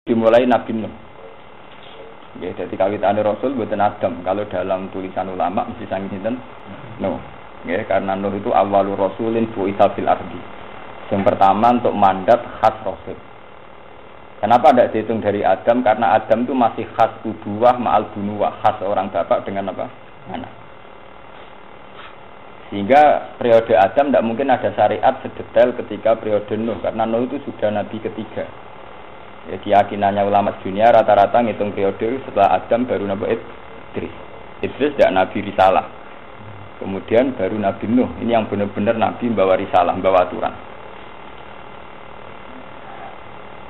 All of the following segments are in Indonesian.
dimulai Nabi Nuh. Ya, jadi kawitane Rasul mboten Adam. Kalau dalam tulisan ulama mesti sangi sinten? Nuh. Ya, karena Nuh itu awalur rasulin bu'itsa fil ardi. Yang pertama untuk mandat khas Rasul. Kenapa tidak dihitung dari Adam? Karena Adam itu masih khas ubuwah ma'al bunuwah, khas orang bapak dengan apa? Anak. Sehingga periode Adam tidak mungkin ada syariat sedetail ketika periode Nuh, karena Nuh itu sudah nabi ketiga. Ya, keyakinannya ulama dunia rata-rata ngitung periode setelah Adam baru Nabi Idris. Idris tidak nabi risalah. Kemudian baru Nabi Nuh. Ini yang benar-benar nabi membawa risalah, membawa aturan.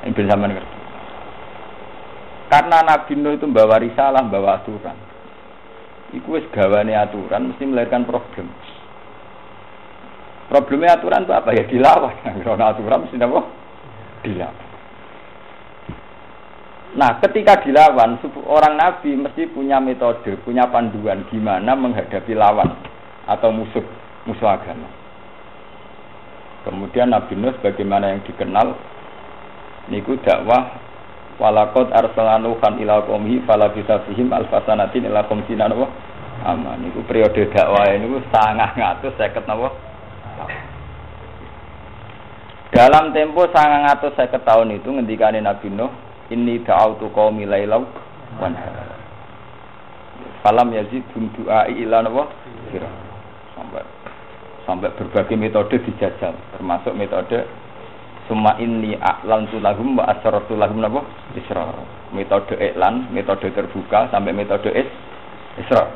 Ini bersama ngerti. Karena Nabi Nuh itu membawa risalah, membawa aturan. Iku wis gawane aturan mesti melahirkan problem. Problemnya aturan itu apa? Ya dilawan. Karena aturan mesti apa? Dilawan. Nah, ketika dilawan, orang Nabi mesti punya metode, punya panduan gimana menghadapi lawan atau musuh agama. Kemudian Nabi Nuh bagaimana yang dikenal, niku dakwah walaqad arsalna nuhan ila qaumihi falabisa fihim alfasanatin ila qamsina wa aman. Niku periode dakwah niku 950 napa? Dalam tempo 950 tahun itu ngendikane Nabi Nuh, inni da'autu qaumi lailaw wa nahara. Falam yazidhum du'ai illa nawa sira. Sampai berbagai metode dijajal, termasuk metode summa inni a'lantu lahum wa asrartu lahum nawa israr. Metode iklan, metode terbuka sampai metode israr.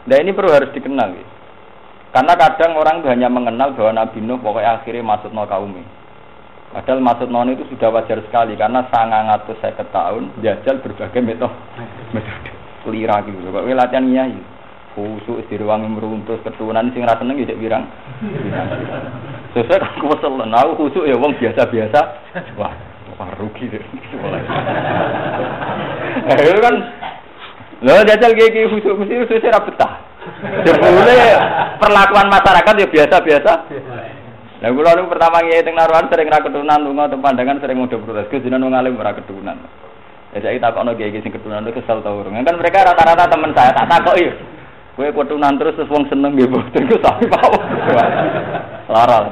Nah, ini perlu harus dikenal. Karena kadang orang hanya mengenal bahwa Nabi Nuh pokoknya akhirnya masuk no kaumnya. Padahal maksud non itu sudah wajar sekali karena 950 tahun jajal berbagai metode kelira gitu. Kok latihan nyai khusuk di ruang meruntus keturunan sing ra seneng ya pirang. Sesuk aku kesel aku khusuk ya wong biasa-biasa. Wah rugi deh. Itu kan lho jajal iki khusuk mesti ra betah. Jebule perlakuan masyarakat ya biasa-biasa. Lah kula niku pertama ngiye teng Naruhan sering ra keturunan lunga teng pandangan sering modho protes. Gus jenengan wong alim ora keturunan. Ya saiki takokno kiai sing keturunan itu kesel ta urung. Kan mereka rata-rata teman saya tak takoki. Kowe keturunan terus wong seneng nggih mboten ku tapi Pak. Lara.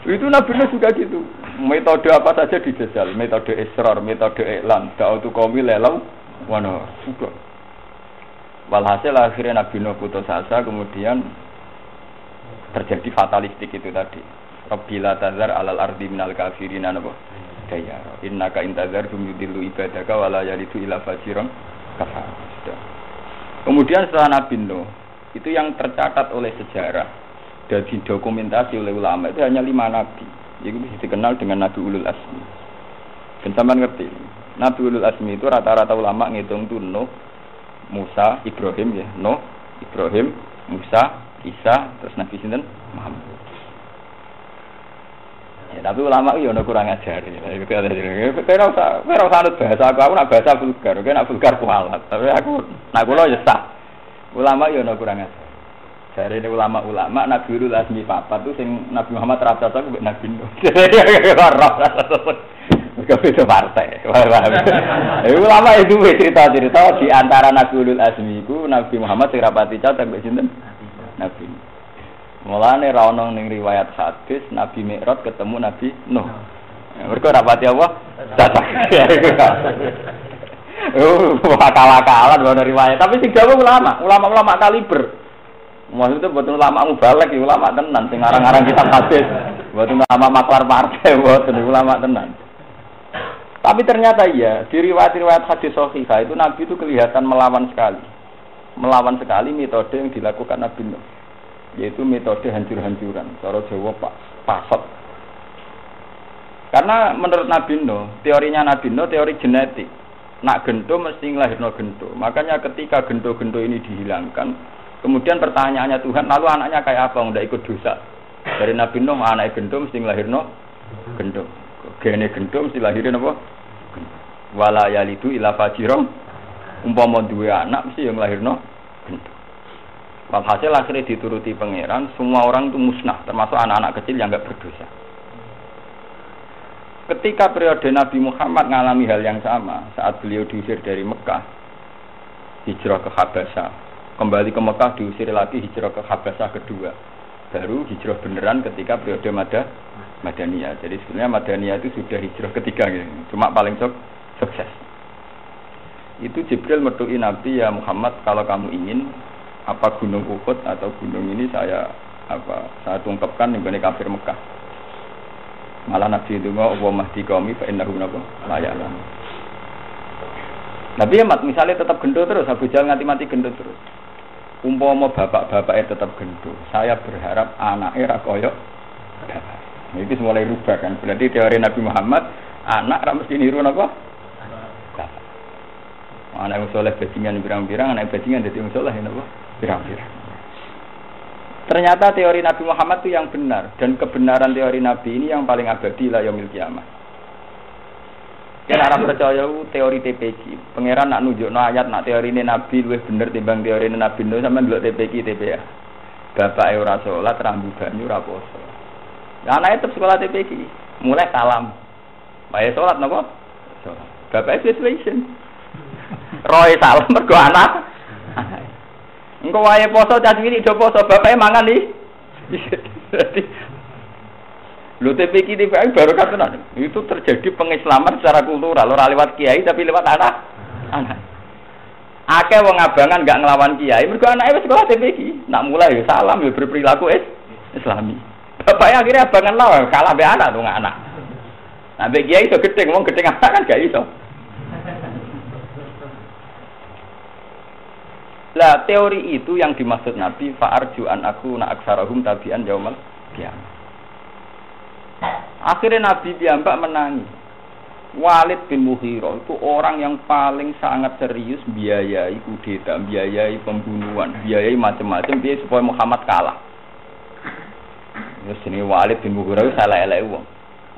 Itu Nabi Nuh juga gitu. Metode apa saja dijajal, metode israr, metode iklan, da'utu qaumi lailaw wa nahar. Sudah. Walhasil akhirnya Nabi Nuh putus asa kemudian terjadi fatalistik itu tadi. Rabbila tazar alal ardi minal kafirin anapa dayara innaka intazar yudillu ibadaka wala yalidu ila fajiran kafar. Kemudian setelah Nabi Nuh itu yang tercatat oleh sejarah dan didokumentasi oleh ulama itu hanya 5 nabi. Itu bisa dikenal dengan Nabi Ulul Azmi. Sampeyan ngerti? Nabi Ulul Azmi itu rata-rata ulama ngitung tuh Nuh, Musa, Ibrahim ya. Nuh, Ibrahim, Musa, Isa, terus Nabi sinten Muhammad. Ya, tapi ulama itu ono kurang ajar. Kira usah anut bahasa aku nak bahasa vulgar, nak vulgar kualat. Tapi aku nak kula ya sah. Ulama itu ono kurang ajar. Jare ulama Nabi Ulul Azmi papat itu sing Nabi Muhammad rata aku mbek Nabi Nuh. Beda partai. Ulama itu cerita-cerita di antara Nabi Ulul Azmi iku Nabi Muhammad sing rapati cocok mbek sinten? Nabi. Mulane ra ono ning riwayat hadis Nabi Mi'raj ketemu Nabi Nuh. Mergo rapati apa? Cocok. Akal-akalan ono riwayat, tapi sing jawab ulama kaliber. Maksudnya buat ulama mubalek, ulama tenan sing ngarang-ngarang kitab hadis. Buat ulama maklar partai, buat ulama tenan. Tapi ternyata iya, di riwayat-riwayat hadis sahih itu Nabi itu kelihatan melawan sekali metode yang dilakukan Nabi Nuh, yaitu metode hancur-hancuran. Cara Jawa pasot. Karena menurut Nabi Nuh, teorinya Nabi Nuh teori genetik. Nak gento mesti nglahirno gento. Makanya ketika gento-gento ini dihilangkan, kemudian pertanyaannya Tuhan, lalu anaknya kayak apa? Ndak ikut dosa. Dari Nabi Nuh anak gento mesti nglahirno gento. Gene gento mesti lahirin apa? Wala yalidu ila fajiran. Umpama duwe anak mesti yang lahirno gento. Walhasil akhirnya dituruti pangeran, semua orang itu musnah, termasuk anak-anak kecil yang enggak berdosa. ketika periode Nabi Muhammad mengalami hal yang sama saat beliau diusir dari Mekah, hijrah ke Habasyah, kembali ke Mekah diusir lagi hijrah ke Habasyah kedua, baru hijrah beneran ketika periode Madaniyah. Jadi sebenarnya Madaniyah itu sudah hijrah ketiga gitu. Cuma paling sukses. Itu Jibril mertui Nabi, ya Muhammad, kalau kamu ingin apa gunung Uhud atau gunung ini saya tungkapkan dengan kafir Mekah. Malah Nabi itu mau mahdi qaumi fa innahu la ya'lam. Tapi ya misalnya tetap gendut terus, Abu Jahal nganti mati gendut terus. Umpama bapak-bapaknya tetap gendut, saya berharap anaknya ra koyo bapak. Ini mulai rubah kan. Berarti teori Nabi Muhammad, anak ra mesti niru napa? Bapak. Anak soleh bajingan pirang-pirang, anak bajingan dadi wong soleh napa? Pirang-pirang. Ternyata teori Nabi Muhammad itu yang benar, dan kebenaran teori Nabi ini yang paling abadi la yaumil kiamah. Yen arep percaya teori TPQ, pangeran nak nunjukno ayat nak teorine Nabi luwih bener timbang teorine Nabi Nuh, sampean ndelok TPQ TPA. Bapake ora salat, rambu banyu ora poso. Lah anake tetep sekolah TPQ, mulai salam. Bae salat napa? Salat. Bapake situation. Roe salam mergo anak. Engko wae poso cah cilik do poso, bapake mangan iki. Lho TPQ baru kata itu terjadi pengislaman secara kultural, ora lewat kiai tapi lewat anak. Akeh wong abangan enggak nglawan kiai, mergo anake wis sekolah TPQ. Nak mulai ya salam ya berperilaku Islami. Bapaknya akhirnya abangan lawan kalah mbek anak tuh anak. Nah mbek kiai iso gedeng, wong gedeng anak kan gak iso. Lah teori itu yang dimaksud Nabi fa'arju an aku na aksarahum tabi'an yaumal qiyamah. Akhirnya Nabi piyambak menangis. Walid bin Mughirah itu orang yang paling sangat serius biayai kudeta, biayai pembunuhan, biayai macam-macam dia supaya Muhammad kalah. Terus ini Walid bin Mughirah salah elek wong.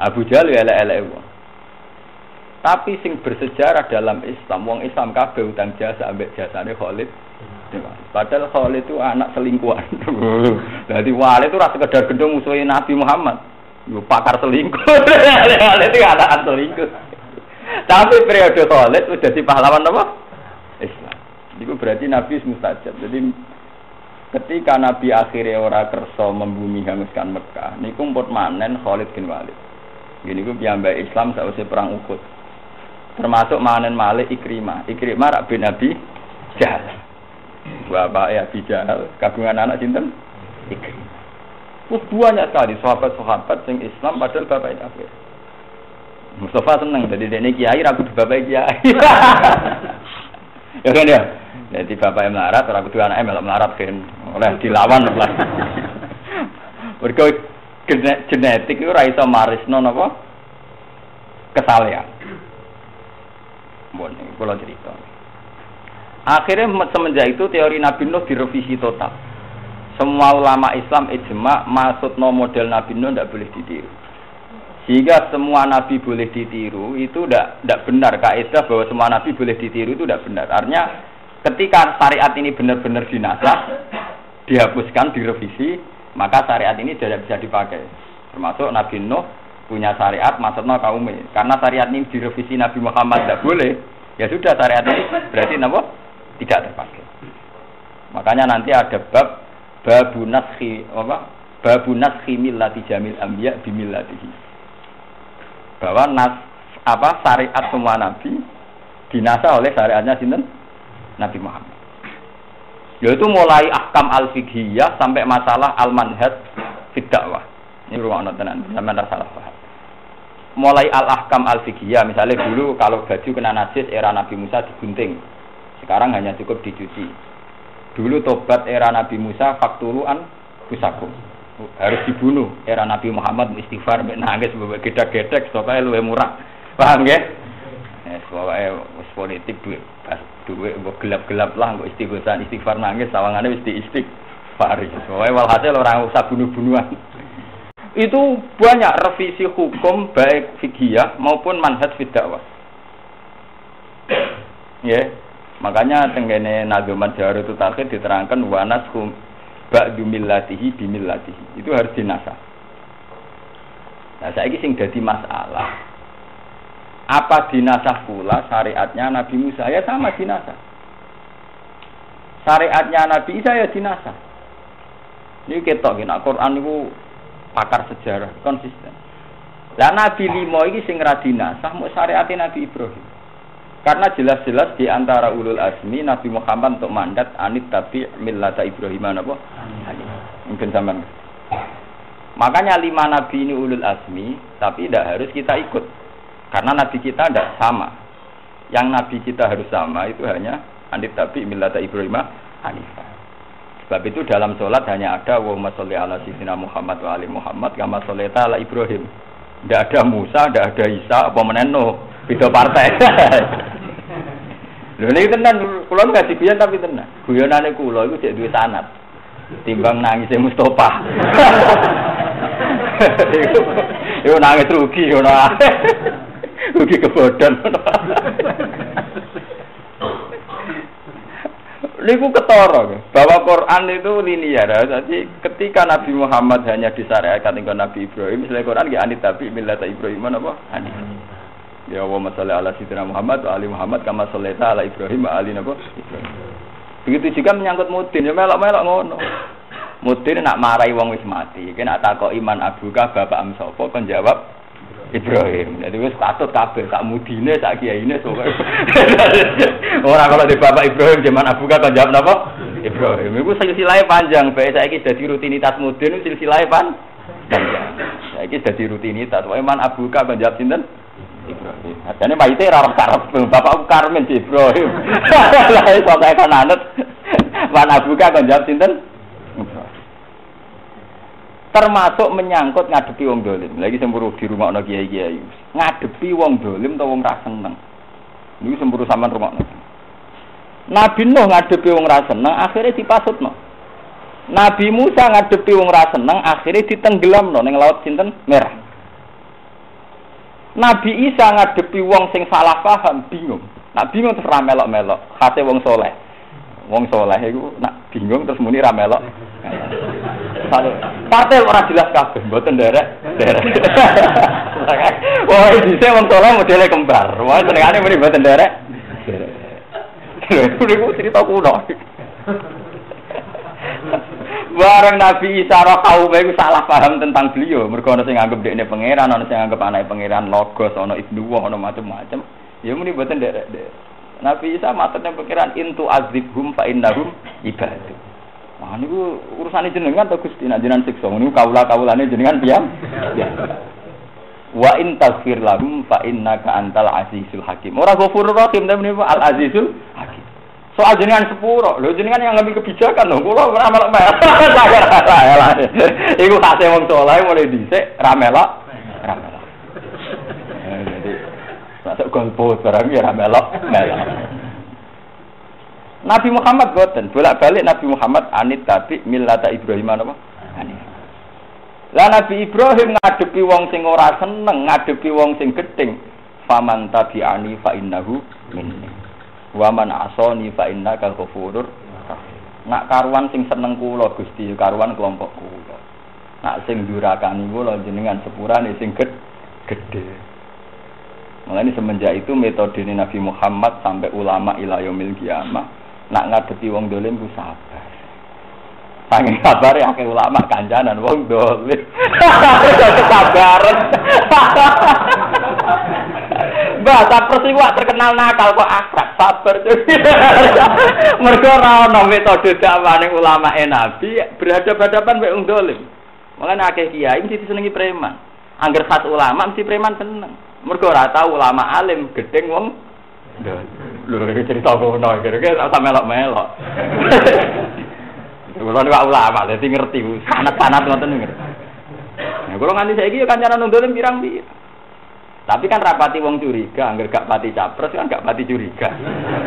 Abu Jahal elek wong. Tapi sing bersejarah dalam Islam, wong Islam kabeh utang jasa ambek jasane Khalid. Padahal Khalid itu anak selingkuhan. Jadi Walid itu rasa sekedar gendong musuhin Nabi Muhammad. Yo pakar selingkuh. Khalid itu anak selingkuh. Tapi periode Khalid sudah jadi pahlawan apa? Islam. Itu berarti Nabi mustajab. Jadi ketika Nabi akhirnya ora kersa membumi hanguskan Mekah, niku mpun manen Khalid bin Walid. Gini ku piyambak Islam sausé perang Uhud. Termasuk manen Malik Ikrimah rak bin Abi Jahal. Bapak Abi Jahal kagungan anak sinten? Ikrimah. Banyak sekali sahabat-sahabat yang Islam padahal bapak kafir. Mustafa seneng jadi dene kiai ra kudu bapak kiai. Ya kan ya. Jadi bapak melarat ora kudu anake melok melarat kan oleh dilawan lah. Mergo genetik itu ora iso marisno napa? Kesalehan. Bon, iki kula cerita. Akhirnya semenjak itu teori Nabi Nuh direvisi total. Semua ulama Islam ijma maksudno model Nabi Nuh tidak boleh ditiru. Sehingga semua nabi boleh ditiru itu tidak benar. Kaidah bahwa semua nabi boleh ditiru itu tidak benar. Artinya ketika syariat ini benar-benar dinasah, dihapuskan, direvisi, maka syariat ini tidak bisa dipakai. Termasuk Nabi Nuh punya syariat maksudno kaumnya. Karena syariat ini direvisi Nabi Muhammad tidak boleh. Ya sudah syariat ini berarti apa? Tidak terpakai. Makanya nanti ada babu naskhi millati jamil anbiya bimillatihi. Bahwa syariat semua nabi dinasah oleh syariatnya sinten? Nabi Muhammad. Yaitu mulai ahkam al-fiqhiyah sampai masalah al-manhaj fid dakwah. Ini ruang tenan, sampeyan ora salah paham. Mulai al-ahkam al-fiqhiyah, misalnya dulu kalau baju kena najis era Nabi Musa digunting. Sekarang hanya cukup dicuci. Dulu tobat era Nabi Musa faktuluan busakum. Harus dibunuh. Era Nabi Muhammad istighfar nangis gedek-gedek supaya luwih murah. Paham nggih? Pokoke wis politik duit mbok gelap-gelap lah mbok istighfar nangis sawangane wis diistighfar. Pokoke walhasil ora usah bunuh-bunuhan. Itu banyak revisi hukum baik fikih maupun manhaj fid dakwah. Ya. Makanya tenggene nazaman Jawarut Takhir diterangkan wanas hum ba'du millatihi bimillatihi. Itu harus dinasah. Nah, saiki sing dadi masalah Apa dinasah pula syariatnya Nabi Musa? Ya sama dinasah. Syariatnya Nabi Isa ya dinasah. Ini ketok nek Quran niku pakar sejarah konsisten. Lah Nabi 5 iki sing ra dinasah mung syariate Nabi Ibrahim. Karena jelas-jelas di antara ulul azmi Nabi Muhammad untuk mandat anit tabi millata Ibrahim napa? Mungkin sampean. Makanya 5 nabi ini ulul azmi, tapi tidak harus kita ikut. Karena nabi kita tidak sama. Yang nabi kita harus sama itu hanya anit tabi millata Ibrahim hanifah. Sebab itu dalam sholat hanya ada Allahumma sholli ala sayyidina Muhammad wa ali Muhammad kama shollaita ala Ibrahim. Tidak ada Musa, tidak ada Isa, apa meneno, beda partai. Lho niki tenan, kula ngaji guyon tapi tenan. Guyonane kula iku cek duwe sanad. Timbang nangise Mustofa. Yo nangis rugi ngono. Rugi kebodhon. Niku ketara bahwa Quran itu linear. Jadi ketika Nabi Muhammad hanya disyariatkan dengan Nabi Ibrahim, selain Quran nggih anit tapi millata Ibrahim napa? Hanif. Ya Allahumma sholli ala sayyidina Muhammad wa ali Muhammad kama shollaita ala Ibrahim wa ali napa? Ibrahim. Begitu juga menyangkut mudin, ya melok-melok ngono. Mudin nak marahi wong wis mati, iki nak takok iman abuka bapakmu sapa kon jawab Ibrahim. Jadi wis patut kabeh sak mudine sak kiyaine sok. Ora kalau di bapak Ibrahim zaman abuka kon jawab napa? Ibrahim. Iku silsilahe panjang, bae saiki dadi rutinitas mudin silsilahe panjang. Saiki dadi rutinitas. Wae man abuka kon jawab sinten? Ibrahim. Adane mayite ora karep bapakku Karmen Ibrahim. Lah iso kaya kan anut. Mana buka kon jawab sinten? Termasuk menyangkut ngadepi wong dolim. Lagi semburu di rumah ana kiai-kiai. Ngadepi wong dolim utawa wong ra seneng. Niku semburu sampean rumakno. Nabi Nuh ngadepi wong ra seneng akhire dipasutno. Nabi Musa ngadepi wong ra seneng akhire ditenggelamno ning laut sinten? Merah. Nabi Isa ngadepi wong sing salah paham bingung. Nak bingung terus ra melok-melok. Khate wong soleh. Wong soleh iku nak bingung terus muni ra melok. Partai ora jelas kabeh, mboten derek. Wah, dise wong soleh modele kembar. Wah, senengane muni mboten derek. Niku cerita kuno. Bareng Nabi Isa ro kaum iku salah paham tentang beliau. Mergo ana sing nganggep dekne pangeran, ana sing nganggep anake pangeran, logos, ana ibnu wong, ana macam-macam. Ya muni mboten derek. Nabi Isa matene pangeran intu azibhum fa innahum ibadu. Wah niku urusane jenengan to Gusti, nek jenengan siksa niku kaula-kaulane jenengan piyam. Wa in taghfir lahum fa innaka antal azizul hakim. Ora ghafurur rahim tapi niku al azizul hakim. Soal jenengan sepuro, lho jenengan yang ngambil kebijakan lho, kula ora melok-melok. Iku khase wong saleh mulai dhisik ra melok. Jadi masuk golput barang ya ra melok. Nabi Muhammad boten, bolak-balik Nabi Muhammad anit tabi millata Ibrahim napa? Hanif. Lah Nabi Ibrahim ngadepi wong sing ora seneng, ngadepi wong sing gedeng, faman tabi'ani fa innahu minni. Wa man asani fa innaka ghafurur rahim. Nak karuan sing seneng kula Gusti, karuan kelompok kula. Nak sing durakani kula jenengan sepurane sing gedhe. Mulane semenjak itu metode Nabi Muhammad sampai ulama ila yaumil qiyamah nak ngadepi wong dolim ku sabar. Saking sabare akeh ulama kancanan wong dolim. Kesabaran. Mbah, sapres iku terkenal nakal kok akrab, sabar. Mergo ora ana metode dakwane ulama Nabi berhadapan-hadapan mek wong dolim. Makane akeh kiai mesti disenengi preman. Angger khas ulama mesti preman seneng. Mergo ora tau ulama alim gedeng wong lho iki cerita ngono kira-kira tak melok-melok. Kulo niku ulama dadi ngerti sanad-sanad ngoten ngerti. Nah kulo nganti saiki yo kancanan ndolim pirang-pirang. Tapi kan rapati wong curiga, angger gak pati capres kan gak pati curiga.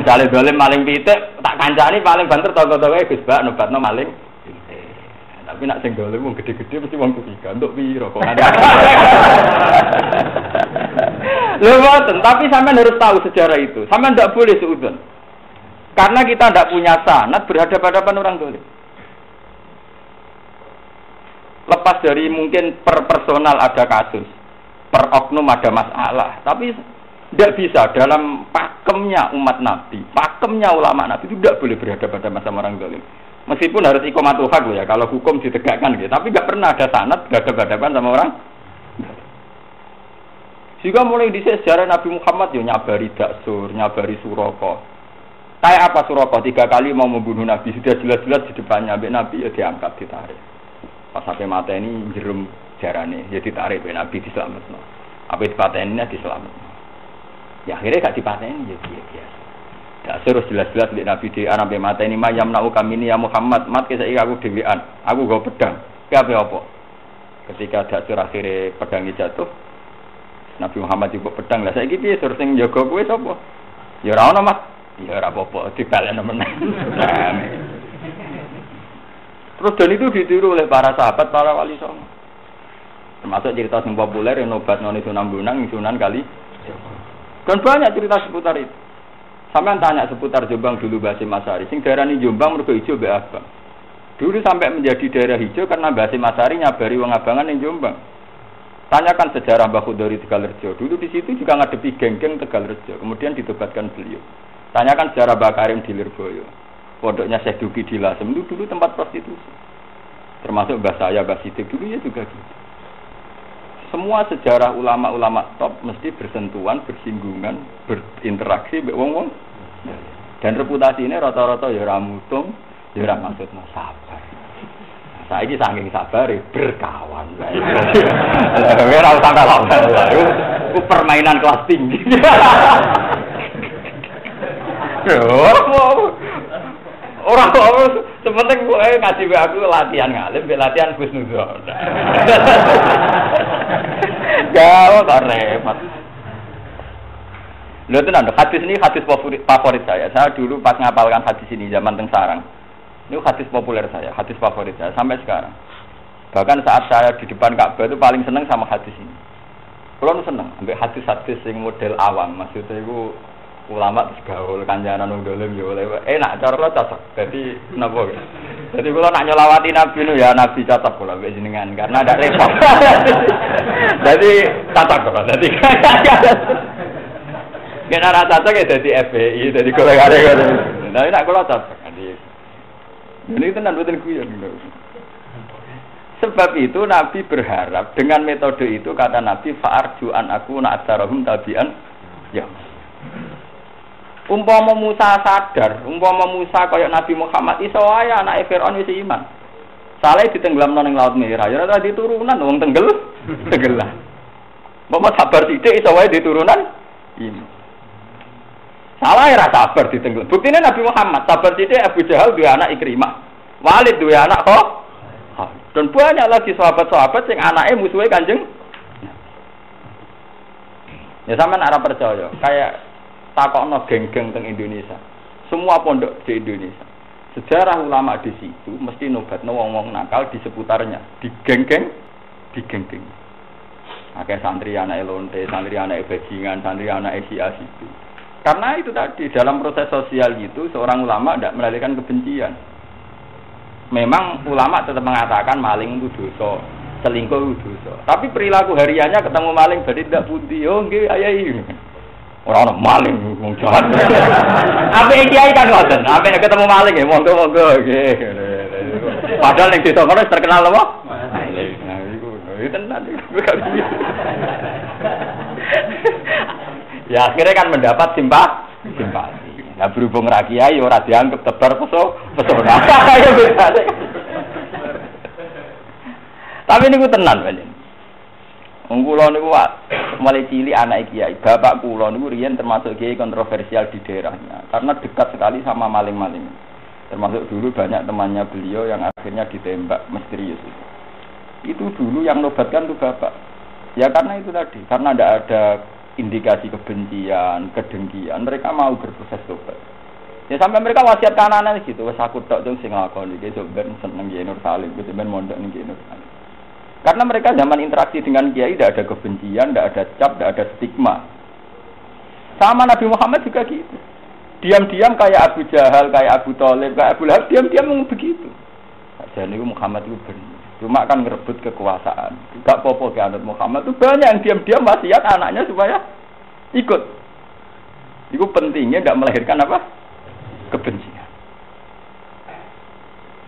Misale dolim maling pitik tak kancani paling banter toko-tokoe Gus Bak nobatno maling pitik. Tapi nak sing dolim wong gede-gede mesti wong curiga untuk piro kok ada. Lho mboten, tapi sampean harus tahu sejarah itu. Sampean tidak boleh suudzon. Karena kita tidak punya sanad berhadapan-hadapan orang dolim. Lepas dari mungkin per personal ada kasus, per oknum ada masalah, tapi Tidak bisa dalam pakemnya umat Nabi, pakemnya ulama Nabi itu tidak boleh berhadapan sama orang zalim. Meskipun harus iqamatul haq loh ya, kalau hukum ditegakkan gitu. Tapi nggak pernah ada sanad berhadapan sama orang. Juga mulai di sejarah Nabi Muhammad ya nyabari Daksur, nyabari Suraka. Kayak apa Suraka 3 kali mau membunuh Nabi sudah jelas-jelas di depannya, ambek Nabi ya diangkat ditarik. Pas sampai mata ini jerum jarane, ya ditarik ambek Nabi diselametno. Apa dipateninya diselametno. Ya akhirnya gak dipateni ya biasa. Daksur jelas-jelas ambek Nabi di ambek mata ini mayam nau kami ini ya Muhammad, mat ke saiki aku dhewean, aku go pedang. Ki apa? Ketika Daksur akhirnya pedangnya jatuh, Nabi Muhammad juga pedang lah. Saiki piye sur sing jaga kowe sapa? Ya ora ono, Mas. Ya ora apa-apa, dibalekno meneh. Terus dan itu ditiru oleh para sahabat, para wali songo. Termasuk cerita yang populer yang nobat noni Sunan Bonang, Sunan Kali. Dan banyak cerita seputar itu. Sampai tanya seputar Jombang dulu Basim Asari. Sing daerah ini Jombang mergo hijau be abang. Dulu sampai menjadi daerah hijau karena Basim Asari nyabari wong abangan yang Jombang. Tanyakan sejarah Mbah Khudori Tegalrejo. Dulu di situ juga ngadepi geng-geng Tegalrejo. Kemudian ditobatkan beliau. Tanyakan sejarah Mbah Karim di Lirboyo. Pondoknya Syekh Duki di Lasem itu dulu tempat prostitusi. Termasuk Mbah saya, Mbah Sidik dulu ya juga gitu. Semua sejarah ulama-ulama top mesti bersentuhan, bersinggungan, berinteraksi mbek wong-wong. Dan reputasi ini rata-rata ya ora mutung, ya ora maksudna sabar. Saiki saking sabare berkawan. Ora usah kalah. Itu permainan kelas tinggi. Orang sepenting gue ngasih aku latihan ngalim, latihan husnuzon. Jauh tak repot. Lho tenan, hadis ini hadis favorit saya. Saya dulu pas ngapalkan hadis ini zaman teng Sarang. Ini hadis populer saya, hadis favorit saya sampai sekarang. Bahkan saat saya di depan Ka'bah itu paling senang sama hadis ini. Kalau seneng, ambil hadis-hadis yang model awam, maksudnya itu ulama terus gaul kancanan wong dolim ya oleh enak cara lo cocok. Jadi napa? Jadi kula nak nyelawati Nabi nu ya Nabi cocok kula mbek jenengan karena ada repot. Jadi cocok kok. Jadi kena rata cocok ya dadi FPI, dadi golekare ngono. Nah nek kula cocok. Jadi tenan mboten guyon. Sebab itu Nabi berharap dengan metode itu kata Nabi fa'arju an aku na atsarahum tabi'an ya. Umpama Musa sadar, umpama Musa kaya Nabi Muhammad iso wae anake Firaun wis iman. Saleh ditenggelamno ning Laut Merah, ya ora diturunan wong tenggelam. Umpama sabar sithik iso wae diturunan iman. Salah ora sabar ditenggelam. Buktine Nabi Muhammad sabar sithik Abu Jahal duwe anak Ikrimah. Walid duwe anak kok. Dan banyak lagi sahabat-sahabat sing anake musuhe Kanjeng. Ya sampean ora percaya, kayak takokno geng-geng teng Indonesia. Semua pondok di Indonesia. Sejarah ulama di situ mesti nobatno wong-wong nakal di seputarnya, di geng-geng. Akeh santri anak lonte, santri anak bajingan, santri anak sia situ. Karena itu tadi dalam proses sosial itu seorang ulama tidak melahirkan kebencian. Memang ulama tetap mengatakan maling itu dosa, selingkuh itu dosa. Tapi perilaku hariannya ketemu maling berarti tidak putih. Oh nggih ayai. Orang maling wong jahat. Apa kiai kan ngoten, apa ketemu maling ya monggo nggih. Padahal ning desa kono terkenal apa? Maling. Nah iku tenan. Ya akhirnya kan mendapat simpati. Nah berhubung ra kiai ora dianggap tebar pesona. Tapi niku tenan pancen. Wong kula niku mulai cilik anak kiai, bapak kula niku riyen termasuk kiai kontroversial di daerahnya karena dekat sekali sama maling-maling. Termasuk dulu banyak temannya beliau yang akhirnya ditembak misterius. Itu dulu yang nobatkan tuh bapak. Ya karena itu tadi, karena tidak ada indikasi kebencian, kedengkian, mereka mau berproses tobat. Ya sampai mereka wasiat kanan gitu, wes aku tok jeng sing nglakoni iki ben seneng Kiai Nur Salim, ben mondok ning Kiai Nur Salim. Karena mereka zaman interaksi dengan kiai tidak ada kebencian, tidak ada cap, tidak ada stigma. Sama Nabi Muhammad juga gitu. Diam-diam kayak Abu Jahal, kayak Abu Thalib, kayak Abu Lahab, diam-diam begitu. Jadi Muhammad itu benar. Cuma kan ngerebut kekuasaan. Gak apa-apa ke anut Muhammad itu banyak yang diam-diam wasiat anaknya supaya ikut. Itu pentingnya tidak melahirkan apa? Kebencian.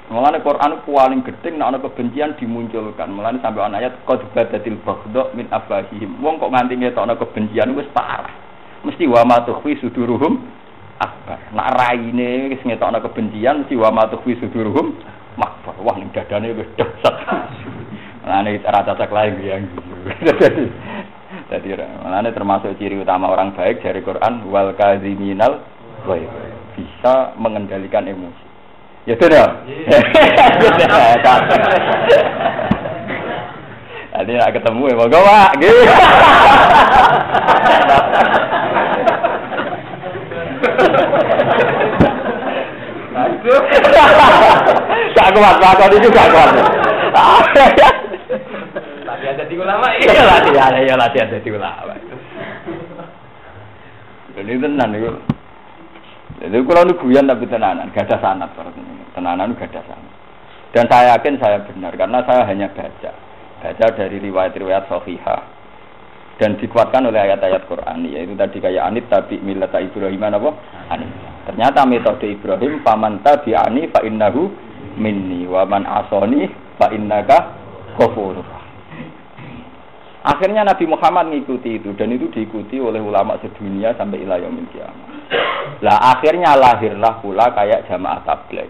Mulane Quran paling gedhe nek ana kebencian dimunculkan. Mulane sampai ana ayat qad badatil baghdha min afahihim. Wong kok nganti ngetokno kebencian wis parah. Mesti wa ma tukhfi suduruhum akbar. Nek raine wis ngetokno kebencian mesti wa ma tukhfi suduruhum makbar. Wah ning dadane wis dahsyat. Mulane cara cacak lain yang jadi mulane termasuk ciri utama orang baik dari Quran wal kadhiminal ghaib. Bisa mengendalikan emosi. Ya sudah. Tadi nak ketemu ya moga Pak. Tak kuat Pak itu gak kuat. Latihan jadi ulama. Iya latihan jadi ulama. Ini tenan itu. Jadi kalau nu guyon tapi tenanan, gak ada sanad tenanan gak ada sanad. Dan saya yakin saya benar karena saya hanya baca dari riwayat-riwayat sahihah dan dikuatkan oleh ayat-ayat Quran. Yaitu tadi kayak anit tabi millata Ibrahim apa? Anit. Ternyata metode Ibrahim faman tabi'ani fa innahu minni wa man asani fa innaka ghafurur. Akhirnya Nabi Muhammad mengikuti itu dan itu diikuti oleh ulama sedunia sampai ila yaumil qiyamah. Lah akhirnya lahirlah pula kayak jamaah tabligh,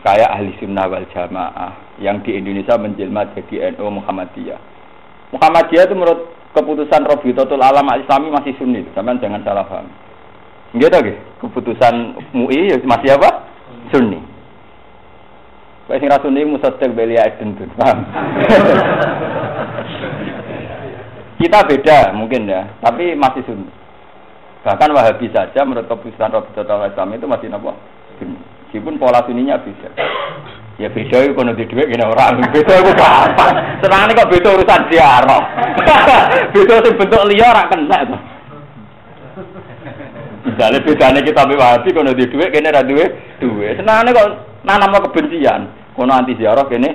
kayak ahli sunnah wal jamaah yang di Indonesia menjelma jadi NU Muhammadiyah. Muhammadiyah itu menurut keputusan Rabitatul Alam Islami masih Sunni, sampean jangan salah paham. Nggih ta nggih, keputusan MUI masih apa? Sunni. Wis sing ra Sunni musaddiq belia edentun, paham? Kita beda mungkin ya, tapi masih Sunni. Bahkan Wahabi saja menurut keputusan Rabitatul Islam itu masih apa? Meskipun pola Sunninya beda. Ya beda itu kono di dhuwit kene orang. Beda iku gampang. Senengane kok beda urusan ziarah. Beda sing bentuk liya ora kena to. Misale bedane kita mbek Wahabi kono di dhuwit kene ra duwe duwe. Senengane kok nanamno kebencian. Kono anti ziarah kene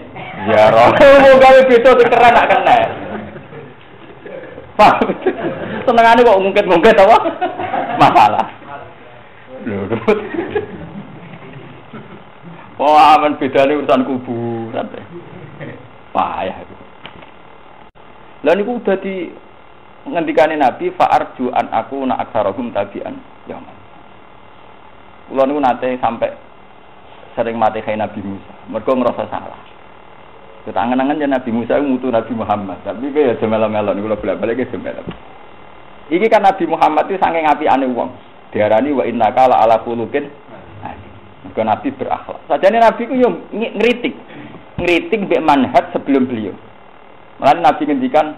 ziarah. Wong gawe beda sing keren rak kena. Senengane kok ngungkit-ngungkit apa? Masalah. Lho. Wah, men bedane urusan kuburan. Payah itu. Lah niku udah di ngendikane Nabi fa'arju an aku na aksarahum tabi'an. Ya. Kula niku nate sampai sering mati kaya Nabi Musa. Mergo ngerasa salah. Ketangan-angan ya Nabi Musa ngutu Nabi Muhammad. Tapi kaya semelo-melo niku bolak-balik ke semelo. Iki kan Nabi Muhammad itu saking apiane wong. Diarani wa innaka la ala khuluqin. Mergo Nabi berakhlak. Sajane Nabi ku yo ngritik mbek manhaj sebelum beliau. Mulane Nabi ngendikan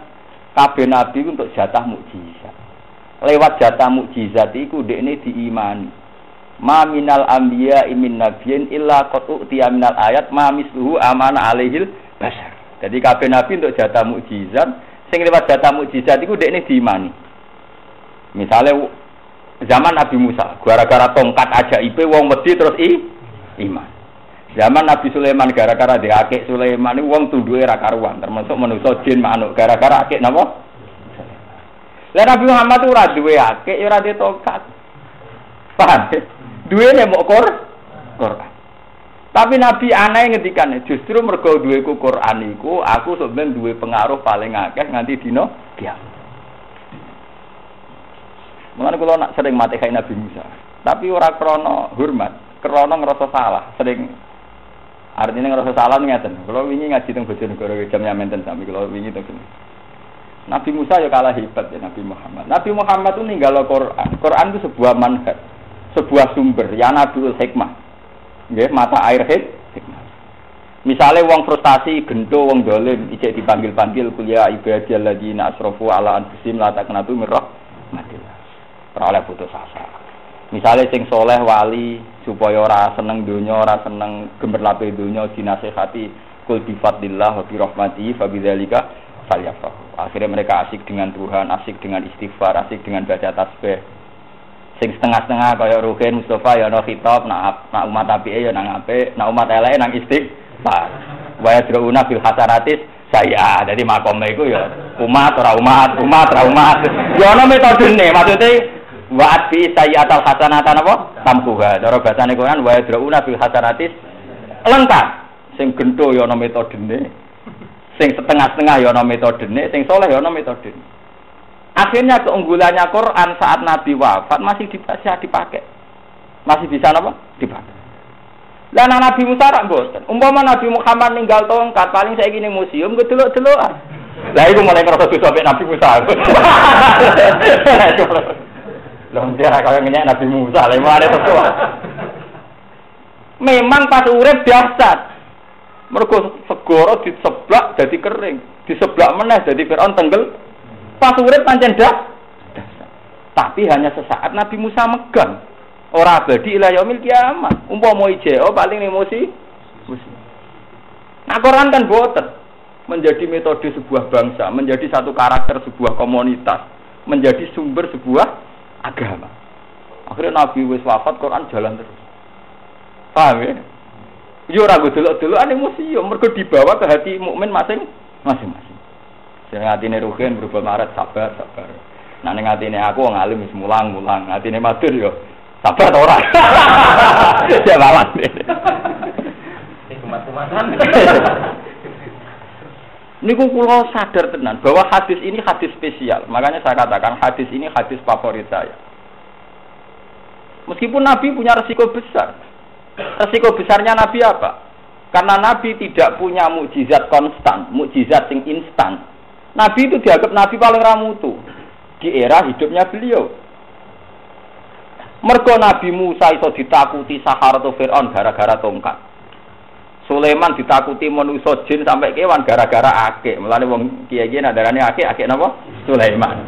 kabeh nabi untuk jatah mukjizat. Lewat jatah mukjizat iku dekne diimani. Ma minal anbiya min nabiyyin illa qad utiya minal ayat ma misluhu amana alaihil bashar. Jadi kabeh nabi untuk jatah mukjizat, sing lewat jatah mukjizat iku dekne diimani. Misalnya zaman Nabi Musa, gara-gara tongkat ajaib wong wedi terus iman. Zaman Nabi Sulaiman gara-gara diakek Sulaiman ini wong tunduke ra karuan, termasuk manusa jin manuk gara-gara akek napa? Lah Nabi Muhammad ora duwe akek, ora duwe tongkat. Paham? Duwene mok Quran. Tapi Nabi aneh ngendikan justru mergo duweku Quran iku aku sampeyan duwe pengaruh paling akeh nganti dina kiamat. Mulane kula nak sering mati kaya Nabi Musa. Tapi ora krana hormat, krana ngrasa salah. Sering artinya ngrasa salah ngeten. Kula wingi ngaji teng Bojonegoro jam menten sami kula wingi teng kene. Nabi Musa ya kalah hebat ya Nabi Muhammad. Nabi Muhammad itu ninggalo Quran. Quran itu sebuah manhaj, sebuah sumber ya Nabiul Hikmah. Nggih, mata air hikmah. Misale wong frustasi, gento wong dolim, ijek dipanggil-panggil kuliah ibadil ladina asrafu ala anfusihim la taqnatu min rahmatillah. Ora oleh putus asa. Misale sing soleh wali supaya ora seneng donya, ora seneng gemerlape donya dinasehati kul bi fadlillah wa bi rahmatihi fa bidzalika falyafrahu. Akhirnya mereka asik dengan Tuhan, asik dengan istighfar, asik dengan baca tasbih. Sing setengah-setengah kaya Ruhin Mustafa ya ana khitab, nak umat apike ya nang apik, nak umat eleke nang istighfar. Wa yadruna bil hasanatis saya. Jadi makome iku ya umat ora umat. Ya ana metodene, maksude Wa bi sayyatal hasanatan apa? Tampuha. Cara basane Quran wa yadrauna bil hasanatis lengkap. Sing gendho ya ana metodene. Sing setengah-setengah ya ana metodene, sing saleh ya ana metodene. Akhirnya keunggulannya Quran saat Nabi wafat masih bisa dipakai. Masih bisa apa? Dipakai. Lah Nabi Musa rak mboten. Umpama Nabi Muhammad ninggal tongkat paling saiki ning museum kedelok-delokan. Lah iku mulai ngerasa susah mek Nabi Musa. Lah dia kaya ngenyek Nabi Musa, lha mare terus. Memang pas urip biasa. Mergo segara diseblak dadi kering, diseblak meneh dadi Firaun tenggel. Pas urip pancen dasar. Tapi hanya sesaat Nabi Musa megang. Ora abadi ila yaumil kiamat. Umpama ijeo paling emosi. Nah, Quran kan boten. Menjadi metode sebuah bangsa, menjadi satu karakter sebuah komunitas, menjadi sumber sebuah agama. Akhirnya Nabi wis wafat, Quran jalan terus. Paham ya? Yo ora delok-delokan museum, mergo dibawa ke hati mukmin masing-masing. Sing atine rugen berubah maret sabar. Nah ning atine aku wong alim wis mulang-mulang, atine matur yo sabar ta ora? Ya lawan. Kumat-kumatan. Niku kula sadar tenan bahwa hadis ini hadis spesial. Makanya saya katakan hadis ini hadis favorit saya. Meskipun Nabi punya resiko besar. Resiko besarnya Nabi apa? Karena Nabi tidak punya mukjizat konstan, mukjizat yang instan. Nabi itu dianggap Nabi paling ramutu di era hidupnya beliau. Mergo Nabi Musa iso ditakuti Saharatu Fir'aun gara-gara tongkat. Sulaiman ditakuti manusa jin sampai kewan gara-gara akik. Mulane wong kiai-kiai nadarane akik napa? Sulaiman.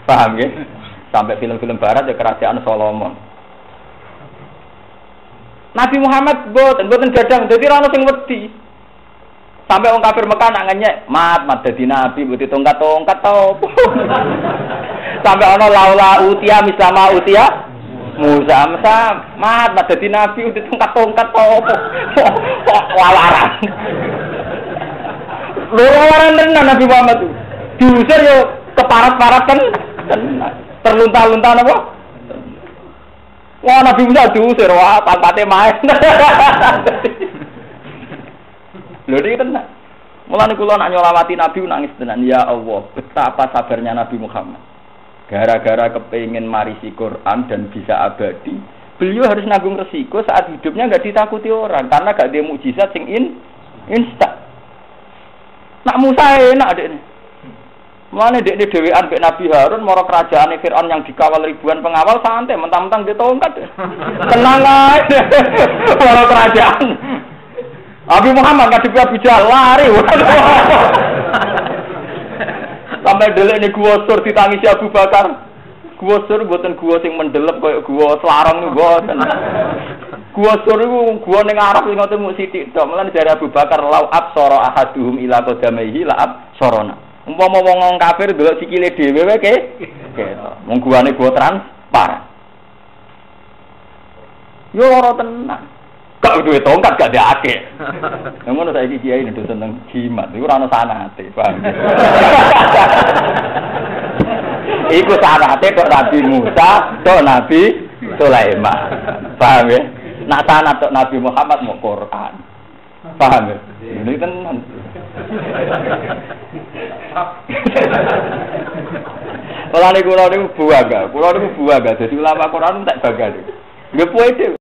Paham nggih? Sampai film-film barat ya kerajaan Solomon. Nabi Muhammad mboten gadang dadi ora ono sing wedi. Sampai wong kafir Mekah nak ngenyek, mat dadi nabi mbok tongkat-tongkat to. Sampai ono laula utia mislama utia Musa mat dadi nabi udah tongkat-tongkat to. Walaran. Loro-loran tenan Nabi Muhammad itu. Diusir yo keparat-parat kan terlunta-lunta napa? Wah Nabi Musa diusir, wah pangkate main. Lho iki tenan. Mulane kula nak nyolawati Nabi nangis tenan. Ya Allah, betapa sabarnya Nabi Muhammad. Gara-gara kepengin marisi Quran dan bisa abadi, beliau harus nanggung resiko saat hidupnya enggak ditakuti orang karena enggak ada mukjizat sing instan. Nak Musa enak dekne. Mulane dekne dhewean mbek Nabi Harun mara kerajaane Firaun yang dikawal ribuan pengawal santai mentang-mentang dia tongkat. Tenang ae. Mara kerajaan. Nabi Muhammad ngadepi Abu Jahal lari. Sampai delekne gua sur ditangisi Abu Bakar. Gua sur mboten gua sing mendelep kaya gua Selarong niku mboten. Gua sur iku gua ning Arab sing ngoten mung sithik tok. Mulane dari Abu Bakar lau absara ahaduhum ila qadamaihi la absarana. Umpama wong kafir delok sikile dhewe wae ketok. Wong guane gua transparan. Yo ora tenan. Gak duwe tongkat gak diake. Ngono saiki kiai itu seneng jimat. Iku ora ono sanate, paham. Iku sanate kok Nabi Musa, kok Nabi Sulaiman. Paham ya? Nak sanat kok Nabi Muhammad mau Quran. Paham ya? Ini tenan. Kalau ni kulo ni buaga. Jadi ulama Quran tak baga ni. Nggak puas.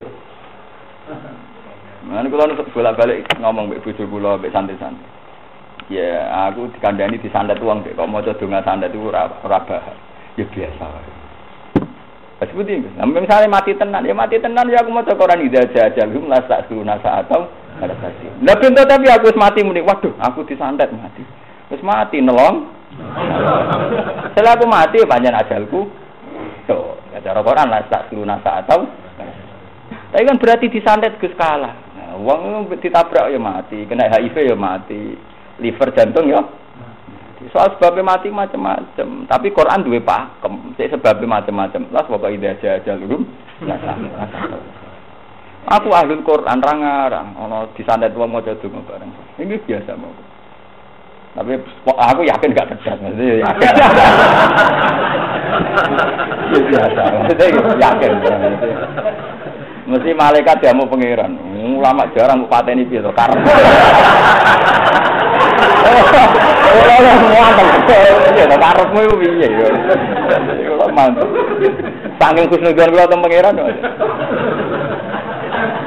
Nah, kalau nu bolak-balik ngomong mbek bojo kula mbek santai-santai. Ya, aku dikandani disantet wong kok maca donga santet itu ora bahas. Ya biasa wae. Seperti itu. Nah, misalnya mati tenan ya aku maca Quran idza ja'alhum la sa'suna sa'atau ada kasih. Lah pintu tapi aku wis mati muni. Waduh, aku disantet mati. Wis mati nelong. Setelah aku mati panjang ajalku. Tuh, cara Quran la sa'suna sa'atau. Tapi kan berarti disantet Gus kalah. Wong ditabrak ya mati, kena HIV ya mati, liver jantung ya. Soal sebabnya mati macam-macam, tapi Quran duwe pakem, sik sebabnya macam-macam. Lah pokoke ida aja lho. Aku ahlul Quran rangarang, ana disandet wong maca donga bareng. Ini biasa mawon. Tapi aku yakin gak cerdas, mesti yakin. Biasa, mesti yakin. Mesti malaikat diamu pangeran. Ulama jarang pateni piye to karep. Ora muangkel. Ya to karepmu iku piye yo. Iku mantap. Saking kusnudzon kula teng pangeran.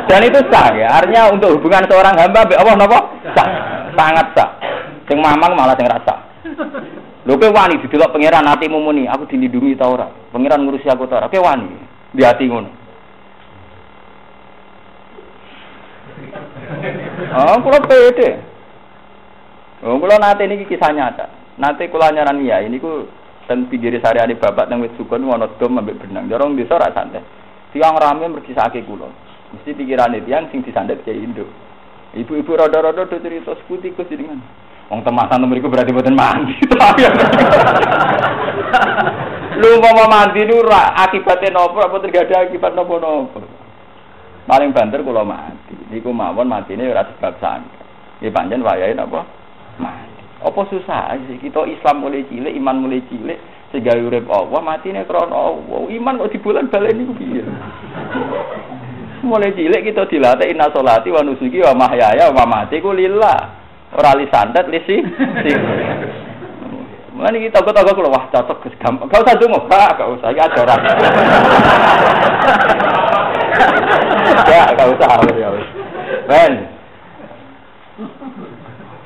Dan itu sah ya, artinya untuk hubungan seorang hamba mbek Allah napa? Sah. Sangat sah. Sing mamang malah sing rasa. Lho kowe wani didelok pangeran atimu muni, aku dilindungi ta ora? Pangeran ngurusi aku ta ora? Kowe wani di ati ngono. Oh, kula pede. Oh, kula nate niki kisah nyata. Nate kula nyaran ya, ini ku teng pinggir sareane bapak teng wit sukun ana dom ambek benang. Jorong desa ra santai. Tiang rame mergisake kula. Mesti pikirane tiyang sing disandet Kyai Indo. Ibu-ibu rada-rada do cerita seputi Gus jenengan. Wong temasan mriku berarti mboten mandi. Lu mau mandi nu akibate napa apa tergada akibat napa-napa. Paling banter kula mati. Niku mawon matine ora sebab sange. Nggih pancen wayahe napa? Mati. Apa susah sih kita Islam mulai cilik, iman mulai cilik sehingga urip Allah matine krana Allah. Iman kok dibulan baleni niku piye? Mulai cilik kita dilatih inna sholati wa nusuki wa mahyaya wa mamati ku lillah. Ora li santet li sih. Mulane iki toko-toko kula wah cocok Gus gampang. Gak usah dongo, gak usah iki ajaran. Gak usah ya wis. Ben.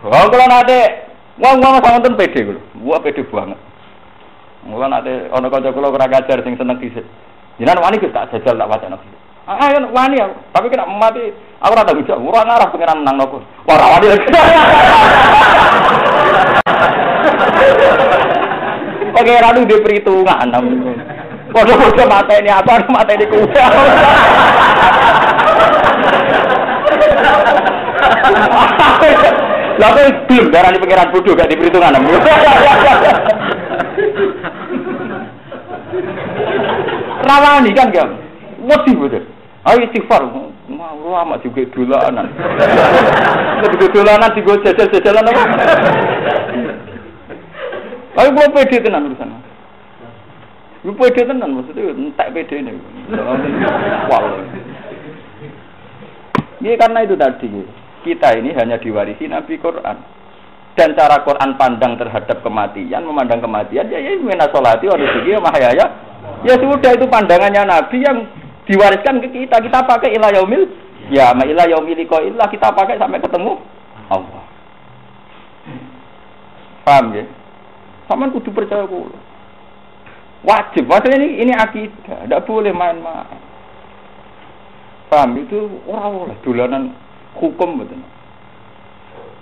Wong kula nate wong sampun pede kula. Wah pede banget. Mula nate ana kanca kula ora ngajar sing seneng dhisik. Jenengan wani Gus tak jajal tak wacana. Ayo wani aku, tapi kena mati. Aku ora tanggung jawab, ora ngarah pengiran menang nopo. Ora wani lagi. Pengiran itu diperhitungan. Padha-padha mateni apa, mateni kuda. Lah kok belum darani pengiran bodoh gak diperhitungan. Rawani kan gak? Wedi betul. Ayo istighfar. Mau amat juga dolanan. Juga dolanan digo jajal-jajalan apa? Ayo gua pede tenan urusan. Lu pede tenan maksudnya entek pedene. Wal. Ini karena itu tadi kita ini hanya diwarisi Nabi Quran. Dan cara Quran pandang terhadap kematian, memandang kematian ya inna sholati wa nusuki wa mahyaya. Ya sudah itu pandangannya Nabi yang diwariskan ke kita. Kita pakai ila yaumil ya ma ila yaumil liqa'illah, kita pakai sampai ketemu Allah. Paham ya? Sampeyan kudu percaya kula. Wajib, maksudnya ini akidah, tidak boleh main-main. Paham itu ora dolanan hukum betul.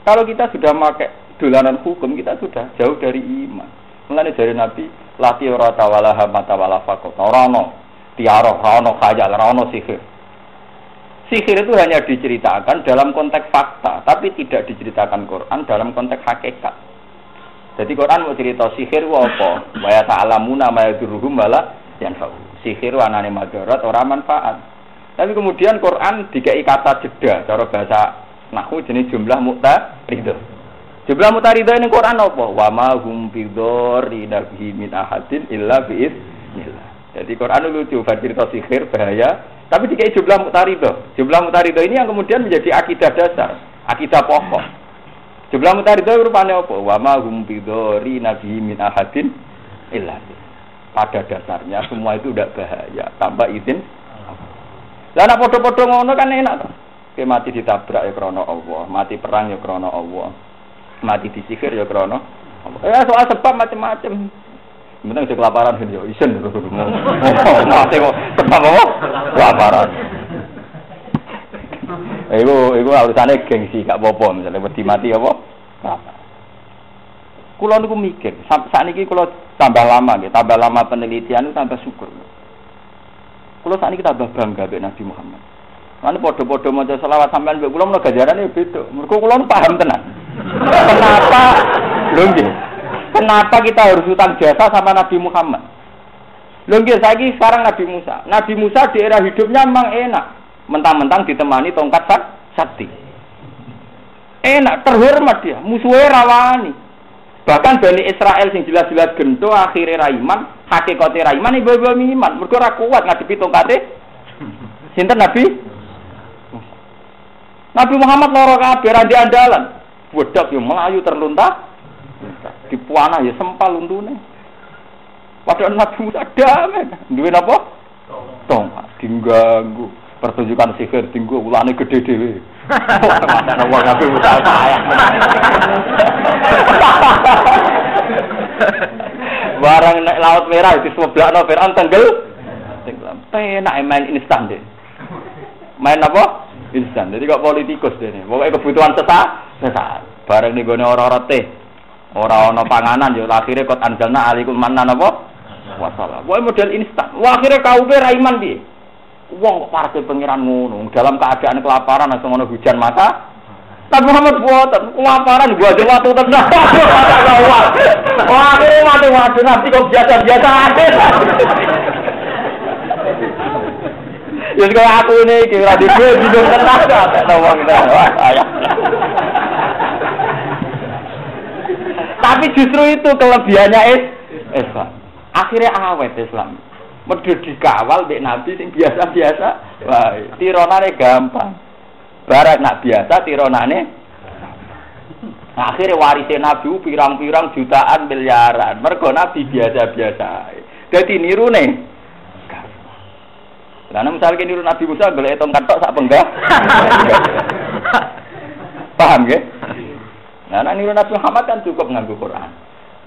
Kalau kita sudah pakai dolanan hukum, kita sudah jauh dari iman. Mulane dari Nabi lati ora tawala mata wala faqat. Ora ono tiara, ora ono khayal, ora ono sihir. Sihir itu hanya diceritakan dalam konteks fakta, tapi tidak diceritakan Quran dalam konteks hakikat. Jadi Quran mau cerita sihir apa? Wa ya ta'lamuna ma yadurruhum wala yanfa'u. Sihir anane madarat ora manfaat. Tapi kemudian Quran dikai kata jeda, cara bahasa nahwu jenis jumlah muqtaridah. Jumlah muqtaridah ini Quran apa? Wa ma hum bidorri nabihi min ahadin illa bi'iznillah. Jadi Quran lucu, cerita sihir bahaya, tapi dikai jumlah muqtaridah. Jumlah muqtaridah ini yang kemudian menjadi akidah dasar, akidah pokok. Jumlah muqtaridah rupane apa? Wa ma hum bidorri nabihi min ahadin illa. Pada dasarnya semua itu tidak bahaya, tanpa izin. Lah nek padha-padha ngono kan enak to. Ke mati ditabrak ya krana Allah, mati perang ya krana Allah. Mati disihir ya krana Allah. Soal sebab macam-macam. Penting sing kelaparan yo isen. Mati kok sebab apa? Kelaparan. Iku urusane gengsi gak apa-apa misale wedi mati apa? Kula niku mikir, sakniki kula tambah lama nggih, tambah lama penelitian itu tambah syukur. Kula sakniki tambah bangga mbek Nabi Muhammad. Lan padha-padha maca selawat sampean mbek kula menawa ganjarane beda. Mergo kula paham tenan. Kenapa? Lho nggih. Kenapa kita harus utang jasa sama Nabi Muhammad? Lho nggih, saiki sekarang Nabi Musa. Nabi Musa di era hidupnya memang enak. Mentang-mentang ditemani tongkat sakti. Enak, terhormat dia. Musuhnya rawani. Bahkan Bani Israel sing jelas-jelas gento akhirnya raiman, hakikate raiman ibu-ibu iman. Mergo ora kuat ngadepi tongkate sinten Nabi Muhammad loro kabeh ra andalan. Wedak yo melayu terlunta. Dipuana ya sempal untune. Padahal Nabi Musa damai. Duwe napa? Tongkat diganggu. Pertunjukan sihir tinggu ulane gede dhewe. Mana wong Nabi Musa sayang. Barang nek laut merah diseblakno Firaun tenggel. Penak main instan deh. Main apa? Instan. Jadi kok politikus dene. Pokoke kebutuhan sesaat. Bareng ning gone ora-ora teh. Ora ana panganan yo akhire kot anjalna alaikum mannan apa? Wasalam. Pokoke model instan. Wah akhire kaupe ra iman piye? Wong kok parke pangeran ngono, dalam keadaan kelaparan langsung ono hujan mata. Nabi Muhammad buatan kelaparan gua aja waktu tenang. Wah, ini mati nanti kok biasa-biasa aja. Ya kalau aku ini kira di gue hidup tenang tak tawang dah. Tapi justru itu kelebihannya Islam. Akhirnya awet Islam. Medhot dikawal mbek Nabi sing biasa-biasa. Wah, tironane gampang. Barat nak biasa tironane. Akhirnya warise Nabi pirang-pirang jutaan miliaran. Mergo Nabi biasa-biasa. Dadi nirune. Lah nek misale niru Nabi Musa golek tongkat tok sak penggah. Paham nggih? Nah, nek niru Nabi Muhammad kan cukup nganggo Quran.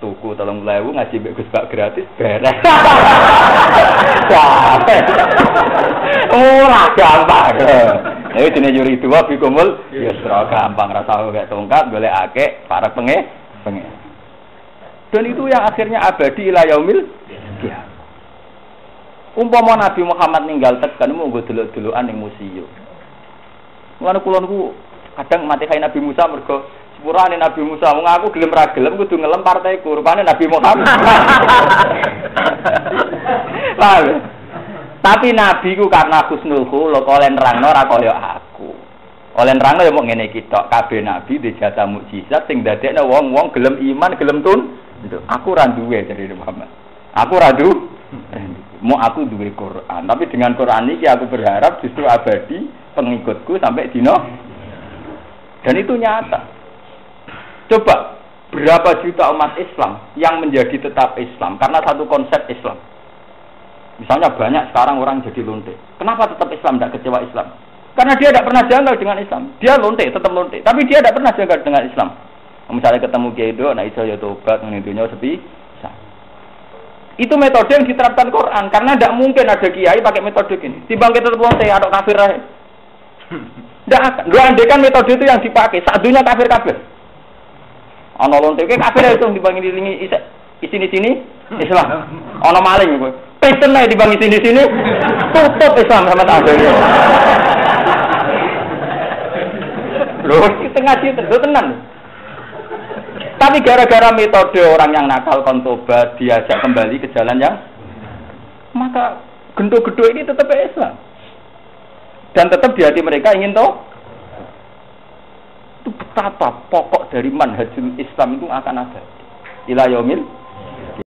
Tuku 3.000 ngaji mbek Gus Bak gratis beres. Ora gampang. Nek dene yuri dua bikumul yusra gampang ra tau gak tongkat golekake para pengen. Dan itu yang akhirnya abadi ila yaumil qiyamah. Umpama Nabi Muhammad ninggal tekan mung delok-delokan ning museum. Mulane kula niku kadang mati kaya Nabi Musa mergo sepurane Nabi Musa wong aku gelem ra gelem kudu ngelem partaiku rupane Nabi Muhammad. Tapi Nabi ku karena husnul khuluq oleh nerangno ora kaya aku. Oleh nerangno ya mung ngene iki tok, kabeh nabi di jasa mukjizat sing dadekno wong-wong gelem iman, gelem tun. Aku ra duwe dari Muhammad. Aku ra duwe. Mau aku duwe Quran, tapi dengan Quran ini aku berharap justru abadi pengikutku sampai dino. Dan itu nyata. Coba berapa juta umat Islam yang menjadi tetap Islam karena satu konsep Islam. Misalnya banyak sekarang orang jadi lonte. Kenapa tetap Islam tidak kecewa Islam? Karena dia tidak pernah janggal dengan Islam. Dia lonte, tetap lonte. Tapi dia tidak pernah janggal dengan Islam. Misalnya ketemu Kiai Do, nah iso ya tobat, mengintinya sepi. Itu metode yang diterapkan Quran. Karena tidak mungkin ada Kiai pakai metode ini. Timbang kita tetap lonte, ada kafir lah. Tidak akan. Lu andekan metode itu yang dipakai. Satunya kafir-kafir. Ono lonte, kafir itu dibangin di sini Islam. Ono maling gue. Pesen lah dibangin di sini. Tutup Islam sama takdirnya. Loh, kita ngaji itu tenang. Tapi gara-gara metode orang yang nakal kontobat diajak kembali ke jalan yang maka gendo-gendo ini tetap Islam. Dan tetap di hati mereka ingin tahu itu betapa pokok dari manhajul Islam itu akan ada ila yaumil